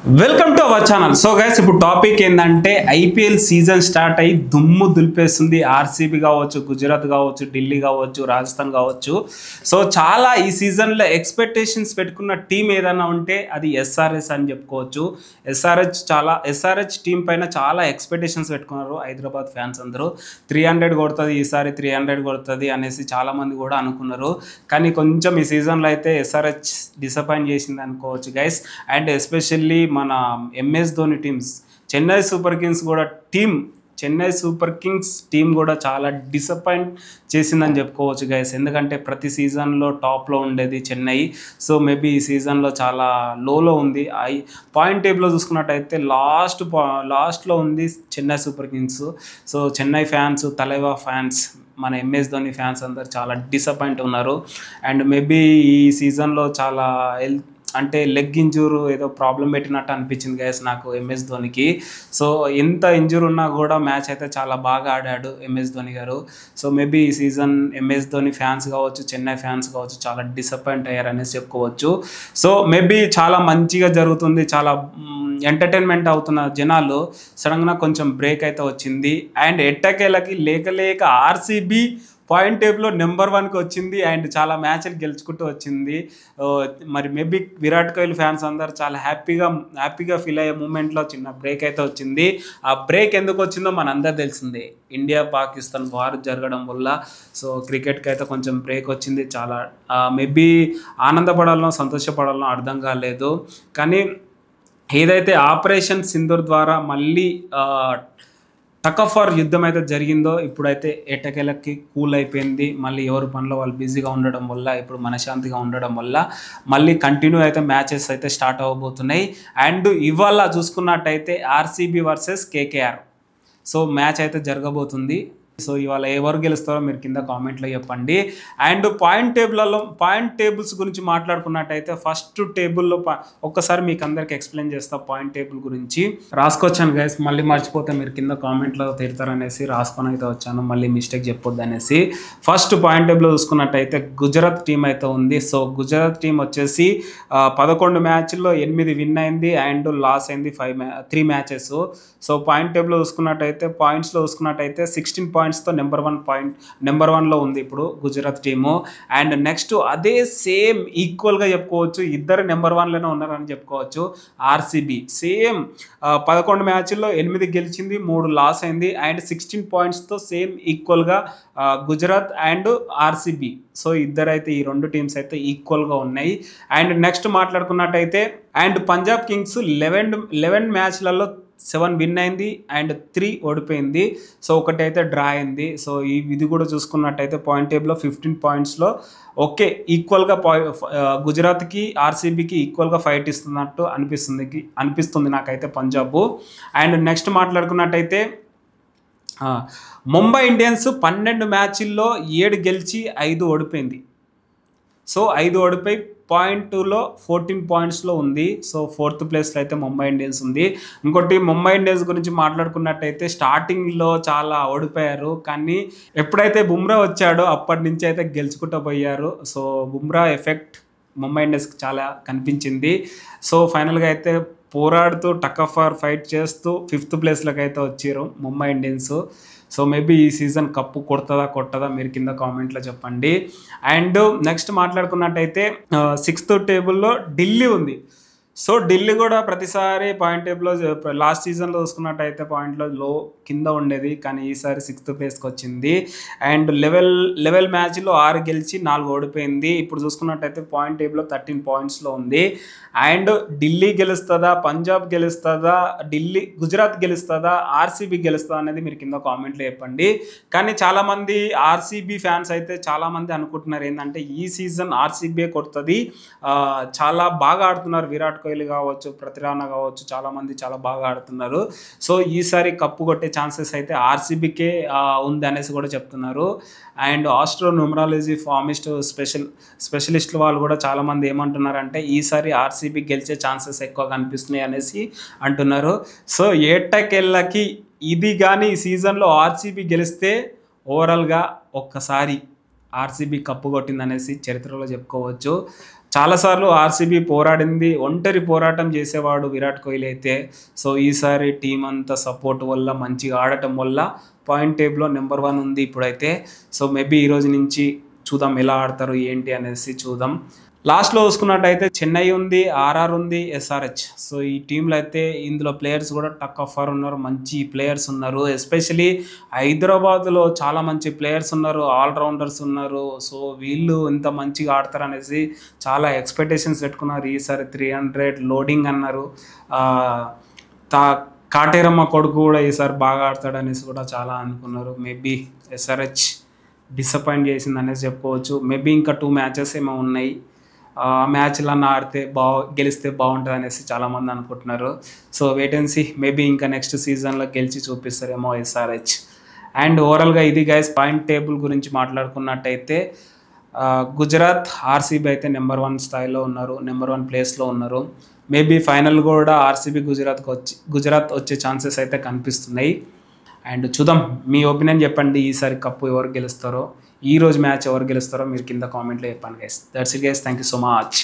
Welcome to our channel. So guys, ఇప్పుడు topic ఏంటంటే IPL season start అయ్యి దుమ్ము దులిపేస్తుంది. ఆర్సీబీ కావచ్చు, గుజరాత్ కావచ్చు, ఢిల్లీ కావచ్చు, రాజస్థాన్ కావచ్చు. సో చాలా ఈ సీజన్లో ఎక్స్పెక్టేషన్స్ పెట్టుకున్న టీం ఏదైనా ఉంటే అది ఎస్ఆర్హెచ్ అని చెప్పుకోవచ్చు. ఎస్ఆర్హెచ్ టీం పైన చాలా ఎక్స్పెక్టేషన్స్ పెట్టుకున్నారు హైదరాబాద్ ఫ్యాన్స్ అందరూ. 300 కొడుతుంది ఈసారి, 300 కొడుతుంది అనేసి చాలామంది కూడా అనుకున్నారు. కానీ కొంచెం ఈ సీజన్లో అయితే ఎస్ఆర్హెచ్ డిసప్పాయింట్ చేసింది అనుకోవచ్చు గైస్. అండ్ ఎస్పెషల్లీ మన MS Dhoni teams, Chennai super Kings team కూడా చాలా డిసప్పాయింట్ చేసిందని చెప్పుకోవచ్చు గైస్. ఎందుకంటే ప్రతి సీజన్లో టాప్లో ఉండేది చెన్నై. సో మేబీ ఈ సీజన్లో చాలా లోలో ఉంది. పాయింట్ టేబుల్లో చూసుకున్నట్టయితే లాస్ట్లో ఉంది Chennai super kings. So Chennai fans, తలైవా ఫ్యాన్స్, మన ఎంఎస్ ధోని ఫ్యాన్స్ అందరు చాలా డిసప్పాయింట్ ఉన్నారు. అండ్ మేబీ ఈ సీజన్లో చాలా లెగ్ ఇంజూర్ ఏదో ప్రాబ్లం పెట్టినట్టు అనిపించింది గైస్ నాకు ఎంఎస్ ధోనికి. సో ఎంత ఇంజూర్ ఉన్నా కూడా మ్యాచ్ అయితే చాలా బాగా ఆడాడు ఎంఎస్ ధోని గారు. సో మేబీ ఈ సీజన్ ఎంఎస్ ధోని ఫ్యాన్స్ కావచ్చు, చెన్నై ఫ్యాన్స్ కావచ్చు చాలా డిసప్పాయింట్ అయ్యారనేసి చెప్పుకోవచ్చు. సో మేబీ చాలా మంచిగా జరుగుతుంది, చాలా ఎంటర్టైన్మెంట్ అవుతున్న జనాలు. సడన్గా కొంచెం బ్రేక్ అయితే వచ్చింది. అండ్ ఎట్టకేలకి లేక ఆర్సీబీ పాయింట్ టేబుల్లో నెంబర్ 1కి వచ్చింది. అండ్ చాలా మ్యాచ్లు గెలుచుకుంటూ వచ్చింది. మరి మేబీ విరాట్ కోహ్లీ ఫ్యాన్స్ అందరు చాలా హ్యాపీగా ఫీల్ అయ్యే మూమెంట్లో చిన్న బ్రేక్ అయితే వచ్చింది. ఆ బ్రేక్ ఎందుకు వచ్చిందో మనందరూ తెలిసిందే, ఇండియా పాకిస్తాన్ వార్ జరగడం వల్ల. సో క్రికెట్కి అయితే కొంచెం బ్రేక్ వచ్చింది. చాలా మేబీ ఆనందపడాలనో సంతోషపడాలనో అర్థం కాలేదు. కానీ ఏదైతే ఆపరేషన్ సింధూర్ ద్వారా మళ్ళీ టక్ ఆఫ్ వార్ యుద్ధం అయితే జరిగిందో ఇప్పుడైతే ఎట్టకేలకి కూల్ అయిపోయింది. మళ్ళీ ఎవరి పనిలో వాళ్ళు బిజీగా ఉండడం వల్ల, ఇప్పుడు మనశ్శాంతిగా ఉండడం వల్ల మళ్ళీ కంటిన్యూ అయితే మ్యాచెస్ అయితే స్టార్ట్ అవ్వబోతున్నాయి. అండ్ ఇవాళ చూసుకున్నట్టయితే RCB versus KKR so match అయితే జరగబోతుంది. సో ఇవాళ ఎవరు గెలుస్తారో మీరు కింద కామెంట్లో చెప్పండి. అండ్ పాయింట్ టేబుల్స్ గురించి మాట్లాడుకున్నట్టయితే ఫస్ట్ టేబుల్లో ఒక్కసారి మీకు అందరికి ఎక్స్ప్లెయిన్ చేస్తా. పాయింట్ టేబుల్ గురించి రాసుకొచ్చాను గైస్, మళ్ళీ మర్చిపోతే మీరు కింద కామెంట్లో తిడతారనేసి రాసుకొని అయితే వచ్చాను, మళ్ళీ మిస్టేక్ చెప్పొద్దు అనేసి. ఫస్ట్ పాయింట్ టేబుల్లో చూసుకున్నట్టయితే గుజరాత్ టీం అయితే ఉంది. సో గుజరాత్ టీం వచ్చేసి 11 మ్యాచ్ల్లో 8 విన్ అయింది అండ్ లాస్ అయింది 3 మ్యాచెస్. సో పాయింట్ టేబుల్లో చూసుకున్నట్టయితే పాయింట్స్లో చూసుకున్నట్టయితే 16 పాయింట్స్తో నెంబర్ 1లో ఉంది ఇప్పుడు గుజరాత్ టీము. అండ్ నెక్స్ట్ అదే సేమ్ ఈక్వల్గా చెప్పుకోవచ్చు, ఇద్దరు నెంబర్ 1లోనే ఉన్నారని చెప్పుకోవచ్చు. ఆర్సీబీ సేమ్ 11 మ్యాచ్ల్లో 8 గెలిచింది, 3 లాస్ అయింది. అండ్ 16 పాయింట్స్తో సేమ్ ఈక్వల్గా గుజరాత్ అండ్ ఆర్సీబీ. సో ఇద్దరైతే ఈ 2 టీమ్స్ అయితే ఈక్వల్గా ఉన్నాయి. అండ్ నెక్స్ట్ మాట్లాడుకున్నట్టయితే అండ్ పంజాబ్ కింగ్స్ 11 మ్యాచ్లలో 7 విన్ అయింది అండ్ 3 ఓడిపోయింది. సో ఒకటైతే డ్రా అయింది. సో ఇది కూడా చూసుకున్నట్టయితే పాయింట్ టేబుల్లో 15 పాయింట్స్లో ఓకే ఈక్వల్గా గుజరాత్కి ఆర్సీబీకి ఈక్వల్గా ఫైట్ ఇస్తున్నట్టు అనిపిస్తుంది నాకైతే పంజాబ్. అండ్ నెక్స్ట్ మాట్లాడుకున్నట్టయితే ముంబై ఇండియన్స్ 12 మ్యాచ్ల్లో 7 గెలిచి 5 ఓడిపోయింది. సో 5 ఓడిపోయి పాయింట్ 2లో 14 పాయింట్స్లో ఉంది. సో 4th ప్లేస్లో అయితే ముంబై ఇండియన్స్ ఉంది. ఇంకోటి ముంబై ఇండియన్స్ గురించి మాట్లాడుకున్నట్టయితే స్టార్టింగ్లో చాలా ఓడిపోయారు, కానీ ఎప్పుడైతే బుమ్రా వచ్చాడో అప్పటి నుంచి అయితే గెలుచుకుంటూ పోయారు. సో బుమ్రా ఎఫెక్ట్ ముంబై ఇండియన్స్కి చాలా కనిపించింది. సో ఫైనల్గా అయితే పోరాడుతూ టక్ ఆఫ్ వార్ ఫైట్ చేస్తూ 5th ప్లేస్లోకి అయితే వచ్చారు ముంబై ఇండియన్స్. సో మేబీ ఈ సీజన్ కప్పు కొట్టదా మీరు కింద కామెంట్లో చెప్పండి. అండ్ నెక్స్ట్ మాట్లాడుకున్నట్టయితే 6th టేబుల్లో ఢిల్లీ ఉంది. సో ఢిల్లీ కూడా ప్రతిసారి పాయింట్ టేబుల్లో లాస్ట్ సీజన్లో చూసుకున్నట్టయితే పాయింట్లో కింద ఉండేది, కానీ ఈసారి 6th ప్లేస్కి వచ్చింది. అండ్ లెవెల్ మ్యాచ్లో 6 గెలిచి 4 ఓడిపోయింది. ఇప్పుడు చూసుకున్నట్టయితే పాయింట్ టేబుల్లో 13 పాయింట్స్లో ఉంది. అండ్ ఢిల్లీ గెలుస్తుందా, పంజాబ్ గెలుస్తుందా, గుజరాత్ గెలుస్తుందా, ఆర్సీబీ గెలుస్తుందా అనేది మీరు కింద కామెంట్లో చెప్పండి. కానీ చాలామంది ఆర్సీబీ ఫ్యాన్స్ అయితే చాలామంది అనుకుంటున్నారు ఏంటంటే ఈ సీజన్ ఆర్సీబీ కొడుతుంది, చాలా బాగా ఆడుతున్నారు విరాట్ కోహ్లీ కావచ్చు, ప్రతిరానా కావచ్చు, చాలామంది చాలా బాగా ఆడుతున్నారు. సో ఈసారి కప్పు కొట్టే ఛాన్సెస్ అయితే ఆర్సీబీకే ఉంది అనేసి కూడా చెప్తున్నారు. అండ్ ఆస్ట్రో న్యూమరాలజీ ఫార్మిస్ట్ స్పెషలిస్టులు వాళ్ళు కూడా చాలామంది ఏమంటున్నారంటే ఈసారి ఆర్సీబీ గెలిచే ఛాన్సెస్ ఎక్కువ కనిపిస్తున్నాయి అనేసి అంటున్నారు. సో ఏటకెళ్ళకి ఇది కానీ ఈ సీజన్లో ఆర్సీబీ గెలిస్తే ఓవరాల్గా ఒక్కసారి ఆర్సీబీ కప్పు కొట్టిందనేసి చరిత్రలో చెప్పుకోవచ్చు. చాలాసార్లు ఆర్సీబీ పోరాడింది, ఒంటరి పోరాటం చేసేవాడు విరాట్ కోహ్లీ అయితే. సో ఈసారి టీం అంతా సపోర్ట్ వల్ల, మంచిగా ఆడటం వల్ల పాయింట్ టేబుల్లో నెంబర్ 1 ఉంది ఇప్పుడైతే. సో మేబీ ఈరోజు నుంచి చూద్దాం ఎలా ఆడతారు ఏంటి అనేసి చూద్దాం. లాస్ట్లో చూసుకున్నట్టయితే చెన్నై ఉంది, ఆర్ఆర్ ఉంది, ఎస్ఆర్హెచ్. సో ఈ టీంలో అయితే ఇందులో ప్లేయర్స్ కూడా టక్ ఆఫ్ వార్ ఉన్నారు, మంచి ప్లేయర్స్ ఉన్నారు. ఎస్పెషలీ హైదరాబాద్లో చాలా మంచి ప్లేయర్స్ ఉన్నారు, ఆల్రౌండర్స్ ఉన్నారు. సో వీళ్ళు ఇంత మంచిగా ఆడతారు అనేసి చాలా ఎక్స్పెక్టేషన్స్ పెట్టుకున్నారు. ఈసారి 300 లోడింగ్ అన్నారు. కాటేరమ్మ కొడుకు కూడా ఈసారి బాగా ఆడతాడు అనేసి కూడా చాలా అనుకున్నారు. మేబీ ఎస్ఆర్హెచ్ డిసప్పాయింట్ చేసింది అనేసి చెప్పుకోవచ్చు. మేబీ ఇంకా 2 మ్యాచెస్ ఏమో ఉన్నాయి, మ్యాచ్లన్నా ఆడితే గెలిస్తే బాగుంటుంది అనేసి చాలామంది అనుకుంటున్నారు. So wait and see, maybe ఇంకా నెక్స్ట్ సీజన్లో గెలిచి చూపిస్తారేమో ఎస్ఆర్హెచ్. అండ్ ఓవరాల్గా ఇది గైస్ పాయింట్ టేబుల్ గురించి మాట్లాడుకున్నట్టయితే గుజరాత్, ఆర్సీబీ అయితే నెంబర్ 1 స్థాయిలో ఉన్నారు, నెంబర్ 1 ప్లేస్లో ఉన్నారు. మేబీ ఫైనల్ కూడా ఆర్సీబీ గుజరాత్ వచ్చే ఛాన్సెస్ అయితే కనిపిస్తున్నాయి. అండ్ చూద్దాం, మీ ఒపీనియన్ చెప్పండి. ఈసారి కప్పు ఎవరు గెలుస్తారో, ఈరోజు మ్యాచ్ ఎవరు గెలుస్తారో మీరు కింద కామెంట్లో చెప్పండి guys. That's it guys, thank you so much.